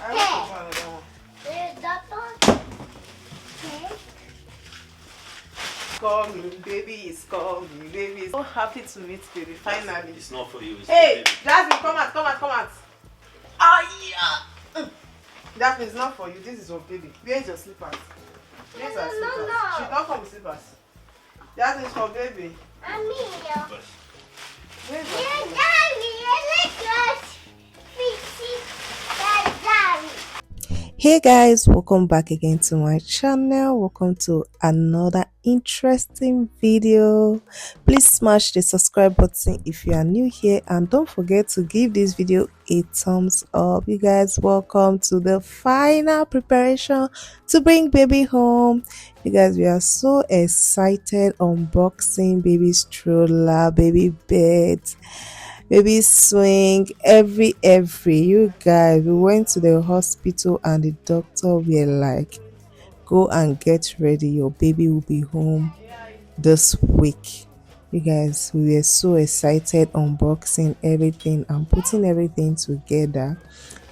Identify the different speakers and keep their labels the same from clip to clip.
Speaker 1: I want to another one.
Speaker 2: That one. Okay.
Speaker 1: Call me, baby is call me, baby is so happy to meet baby, finally.
Speaker 3: It's not for you, it's
Speaker 1: Hey,
Speaker 3: for baby.
Speaker 1: Jasmine, come out. Ah, yeah. Jasmine, it's not for you, this is for baby. Where's your slippers? Where's her slippers?
Speaker 2: No.
Speaker 1: She don't come with slippers. Jasmine, it's for baby.
Speaker 2: Amiga.
Speaker 1: Where's your
Speaker 2: Yeah,
Speaker 1: slippers?
Speaker 2: Daddy, let's fix it. Daddy.
Speaker 4: Hey guys, welcome back again to my channel. Welcome to another interesting video. Please smash the subscribe button if you are new here, and don't forget to give this video a thumbs up. You guys, welcome to the final preparation to bring baby home. You guys, we are so excited, unboxing baby stroller, baby bed, baby swing, every you guys. We went to the hospital and the doctor were like, go and get ready, your baby will be home this week. You guys, we were so excited, unboxing everything and putting everything together.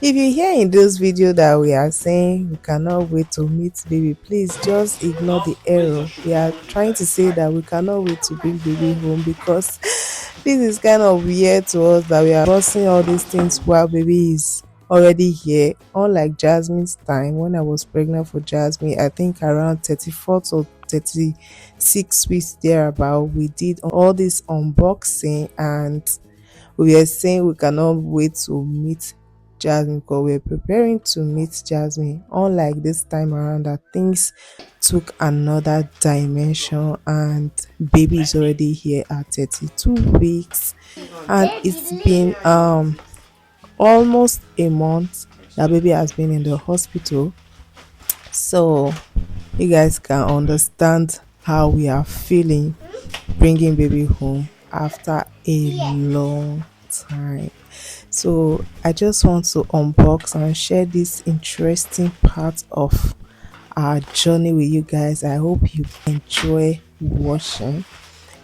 Speaker 4: If you hear in this video that we are saying we cannot wait to meet baby, please just ignore the error. We are trying to say that we cannot wait to bring baby home because this is kind of weird to us that we are bossing all these things while baby is already here. Unlike Jasmine's time, when I was pregnant for Jasmine, I think around 34th or 36 weeks thereabout, we did all this unboxing and we were saying we cannot wait to meet Jasmine because we're preparing to meet Jasmine. Unlike this time around, that things took another dimension and baby is already here at 32 weeks, and it's been almost a month that baby has been in the hospital. So you guys can understand how we are feeling bringing baby home after a long time. So I just want to unbox and share this interesting part of our journey with you guys. I hope you enjoy watching.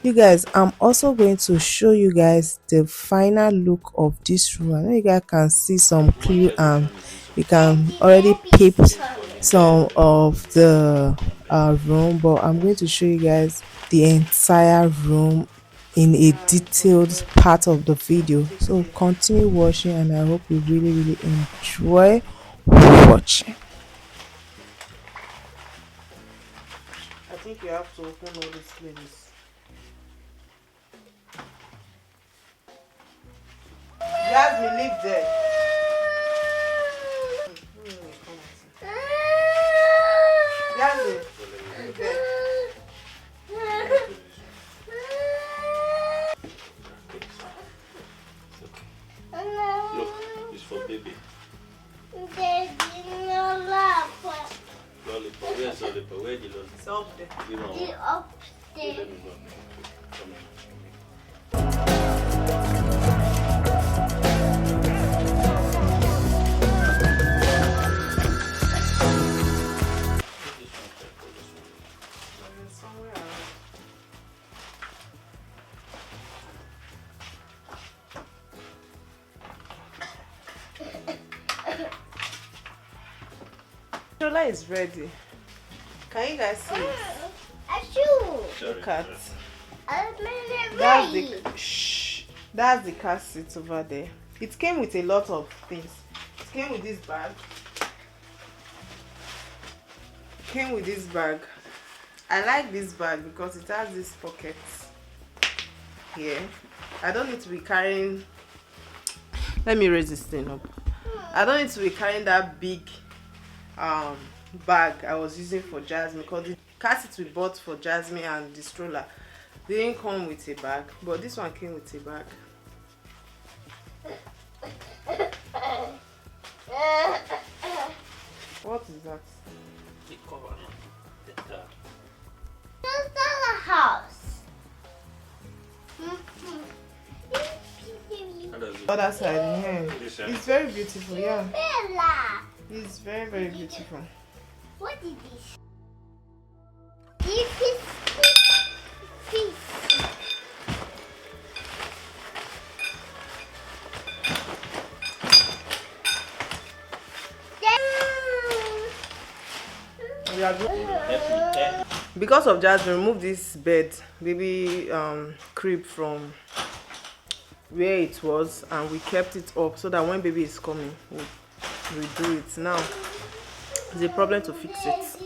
Speaker 4: You guys, I'm also going to show you guys the final look of this room. I know you guys can see some clue and you can already peep some of the room, but I'm going to show you guys the entire room in a detailed part of the video. So continue watching and I hope you really enjoy watching.
Speaker 1: I think you have to open all these places. Jasmine, leave there. Jasmine, leave there.
Speaker 3: Look, it's for baby. Lollipop, where's lollipop? Where's the lollipop?
Speaker 1: It's up there.
Speaker 3: Give her one.
Speaker 2: Upstairs.
Speaker 3: Let me go. Come on.
Speaker 1: Somewhere around. Chola is ready. Can you guys see it? Look at. That's the that's the car seat over there. It came with a lot of things. It came with this bag. Came with this bag. I like this bag because it has these pockets here. I don't need to be carrying. Let me raise this thing up. I don't need to be carrying that big bag I was using for Jasmine because the car seat we bought for Jasmine and the stroller didn't come with a bag, but this one came with a bag. What is that?
Speaker 3: The cover. The tag.
Speaker 2: House.
Speaker 3: How does it?
Speaker 1: Other side, yeah.
Speaker 3: This side.
Speaker 1: It's very beautiful, yeah.
Speaker 2: Bella.
Speaker 1: It's very beautiful.
Speaker 2: What is this? This is fish.
Speaker 1: Because of Jasmine, remove this bed, baby crib from where it was, and we kept it up so that when baby is coming, we do it. Now, it's a problem to fix it.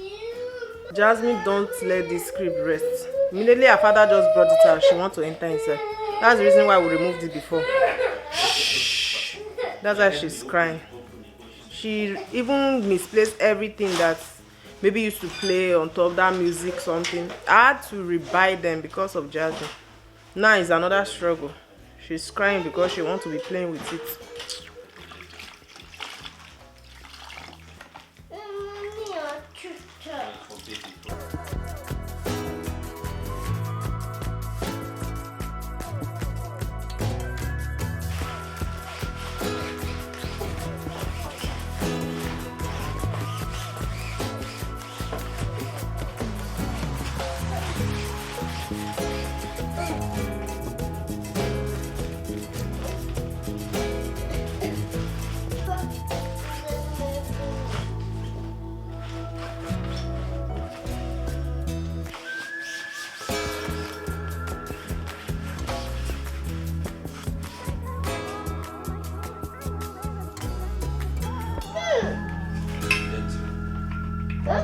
Speaker 1: Jasmine, don't let this crib rest. Immediately her father just brought it out, she wants to enter inside. That's the reason why we removed it before. That's why she's crying. She even misplaced everything that baby used to play on top, that music, something. I had to rebuy them because of Jasmine. Now it's another struggle. She's crying because she wants to be playing with it.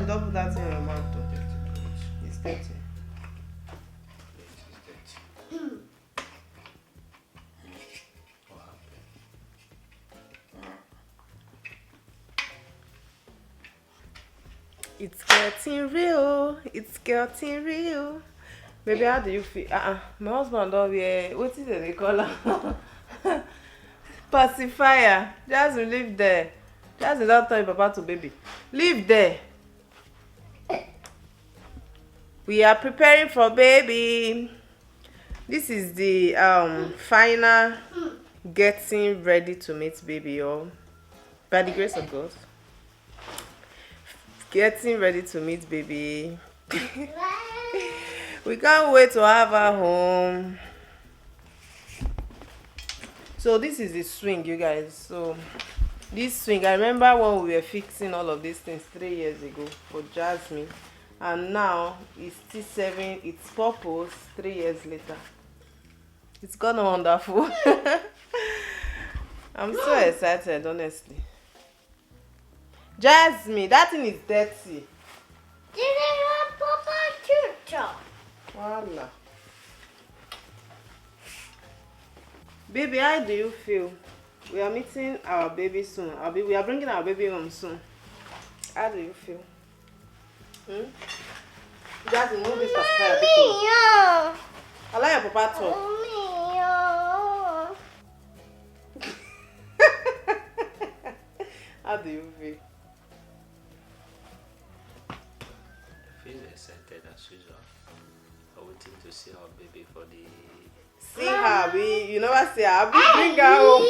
Speaker 1: Don't put that in your mouth. It's dirty. It's getting real. It's getting real. Baby, how do you feel? My husband don't wear. What is it they call her? Pacifier. Just live there. Just don't tell your papa to baby. Live there. We are preparing for baby. This is the final getting ready to meet baby, y'all. By the grace of God. Getting ready to meet baby. We can't wait to have her home. So this is the swing, you guys. So this swing, I remember when we were fixing all of these things 3 years ago for Jasmine. And now it's still serving its purpose 3 years later. It's gone wonderful. I'm so excited, honestly. Jasmine, that thing is dirty. Voila. Baby, how do you feel? We are meeting our baby soon. We are bringing our baby home soon. How do you feel? Jasmine, move this pacifier. Allow your papa talk. How do you feel?
Speaker 3: I feel excited as usual. I'm waiting to see our baby for the...
Speaker 1: See her, you never see her. Bring her home.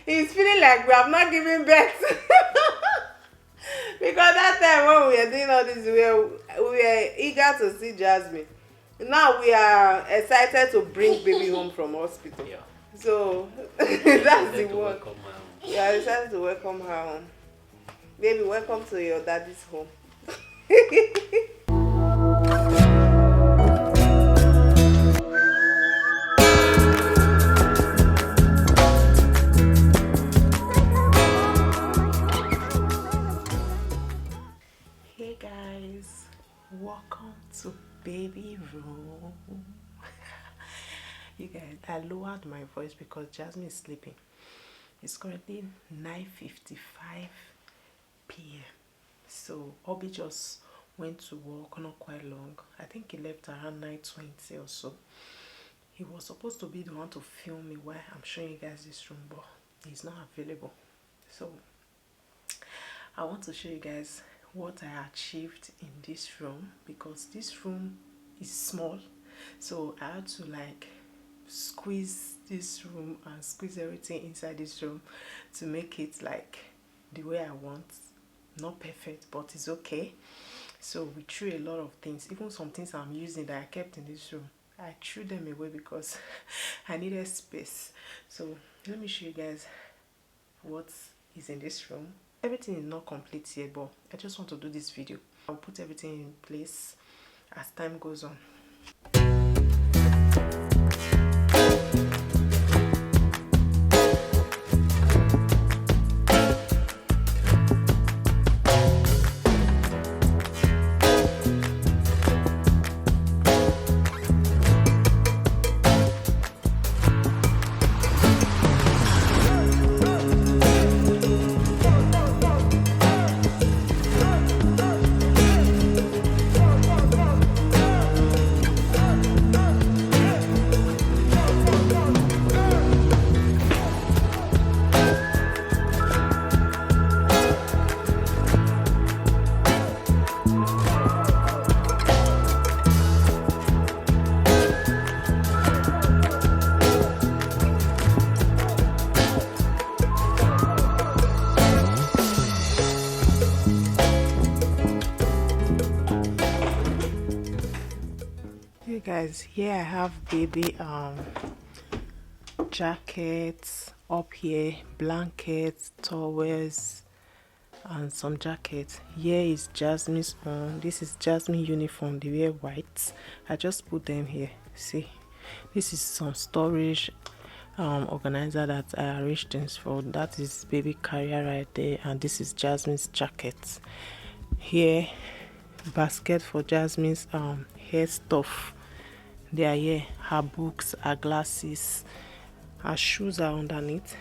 Speaker 1: He's feeling like we have not given birth. Because that time when we were doing all this, we were eager to see Jasmine. Now we are excited to bring baby home from hospital.
Speaker 3: Yeah.
Speaker 1: So that's the one. We are excited to welcome her home. Baby, welcome to your daddy's home. Hey guys, welcome to Baby Room. You guys, I lowered my voice because Jasmine is sleeping. It's currently 9:55 p.m. So Obi just went to work not quite long. I think he left around 9:20 or so. He was supposed to be the one to film me while I'm showing you guys this room, but he's not available. So I want to show you guys what I achieved in this room, because this room is small, so I had to like squeeze this room and squeeze everything inside this room to make it like the way I want. Not perfect, but it's okay. So we threw a lot of things, even some things I'm using that I kept in this room, I threw them away because I needed space. So let me show you guys what is in this room. everything is not complete yet, but I just want to do this video. I'll put everything in place as time goes on. Hey guys, here I have baby jackets up here, blankets, towels, and some jackets. Here is Jasmine's own. This is Jasmine uniform. They wear white. I just put them here. See, this is some storage organizer that I arranged things for. That is baby carrier right there, and this is Jasmine's jacket. Here, basket for Jasmine's hair stuff. They are here. Her books, her glasses, her shoes are underneath.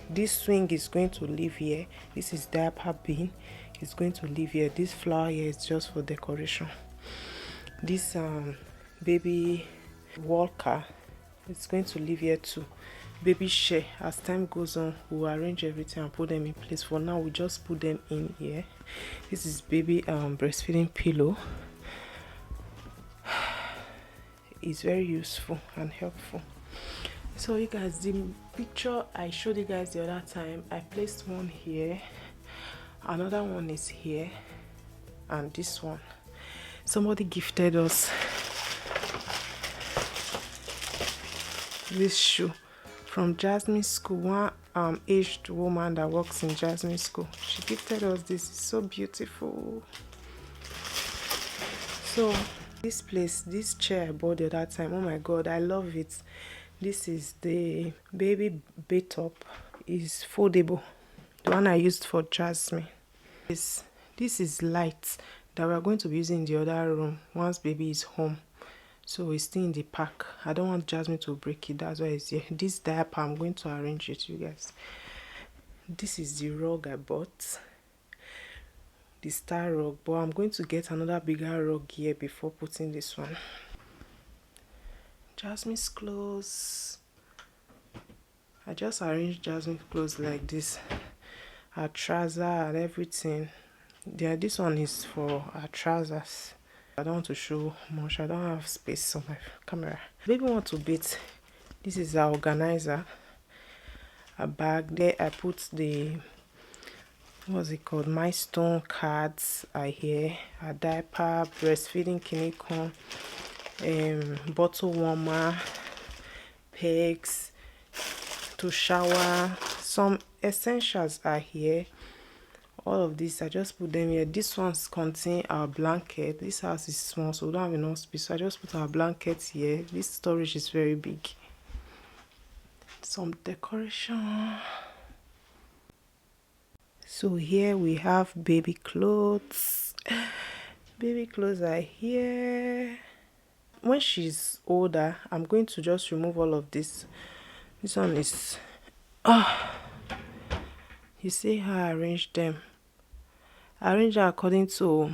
Speaker 1: This swing is going to live here. This is diaper bin. It's going to live here. This flower here is just for decoration. This baby walker is going to live here too. Baby chair, as time goes on, we'll arrange everything and put them in place. For now, we just put them in here. This is baby breastfeeding pillow. Is very useful and helpful. So you guys, the picture I showed you guys the other time, I placed one here, another one is here, and this one. Somebody gifted us this shoe from Jasmine School. One aged woman that works in Jasmine School, she gifted us this. It's so beautiful. So this place, this chair I bought the other time, oh my god, I love it. This is the baby bed top. Is foldable, the one I used for Jasmine. This is light that we're going to be using in the other room once baby is home. So it's still in the pack. I don't want Jasmine to break it, that's why it's here. This diaper, I'm going to arrange it, you guys. This is the rug I bought, the star rug, but I'm going to get another bigger rug here before putting this one. Jasmine's clothes, I just arranged Jasmine's clothes like this, her trouser and everything. Yeah, this one is for her trousers. I don't want to show much, I don't have space on my camera. Baby want to bathe. This is our organizer. A bag there, I put the, what's it called, milestone cards are here. A diaper, breastfeeding Nicu, bottle warmer, pegs to shower, some essentials are here. All of these, I just put them here. This ones contain our blanket. This house is small, so we don't have enough space, so I just put our blankets here. This storage is very big. Some decoration. So here we have baby clothes. Baby clothes are here. When she's older, I'm going to just remove all of this. This one is, you see how I arranged them. I arrange them according to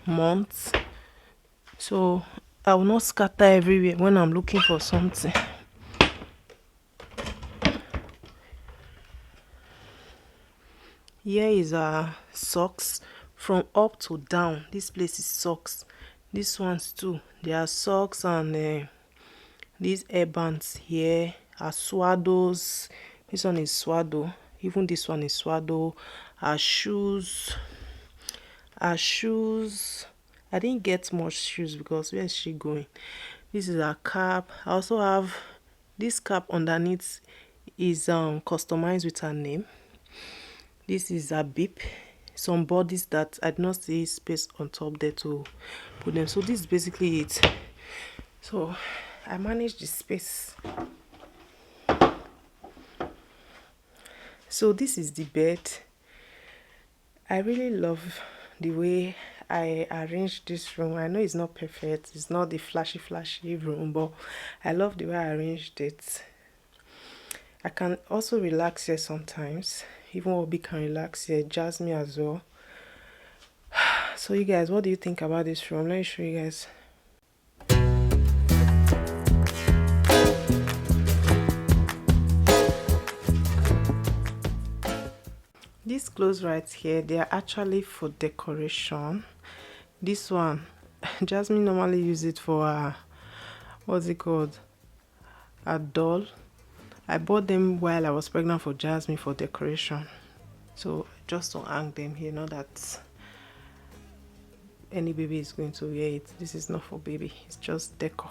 Speaker 1: months, so I will not scatter everywhere when I'm looking for something. Here is our socks from up to down. This place is socks. These ones too, they are socks, and these airbands here are swaddles. This one is swaddle, even this one is swaddle. Our shoes, I didn't get much shoes because where is she going? This is our cap. I also have this cap underneath, is customized with her name. This is a beep. Some bodies that I did not see space on top there to put them. So this is basically it. So I manage the space. So this is the bed. I really love the way I arranged this room. I know it's not perfect. It's not the flashy room, but I love the way I arranged it. I can also relax here sometimes. Even Obi can relax here. Jasmine as well. So you guys, what do you think about this room? Let me show you guys. These clothes right here, they are actually for decoration. This one, Jasmine normally use it for what's it called? A doll. I bought them while I was pregnant for Jasmine for decoration. So just to hang them here, not that any baby is going to wear it. This is not for baby, it's just decor.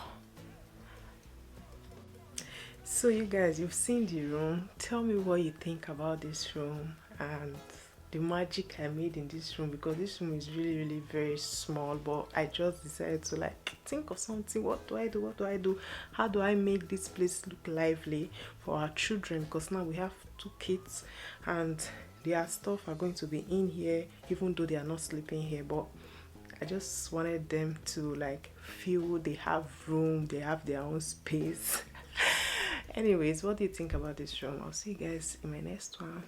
Speaker 1: So you guys, you've seen the room. Tell me what you think about this room and the magic I made in this room, because this room is really very small, but I just decided to like think of something. What do I do? How do I make this place look lively for our children? Because now we have 2 kids and their stuff are going to be in here, even though they are not sleeping here, but I just wanted them to like feel they have room, they have their own space. Anyways, what do you think about this room? I'll see you guys in my next one.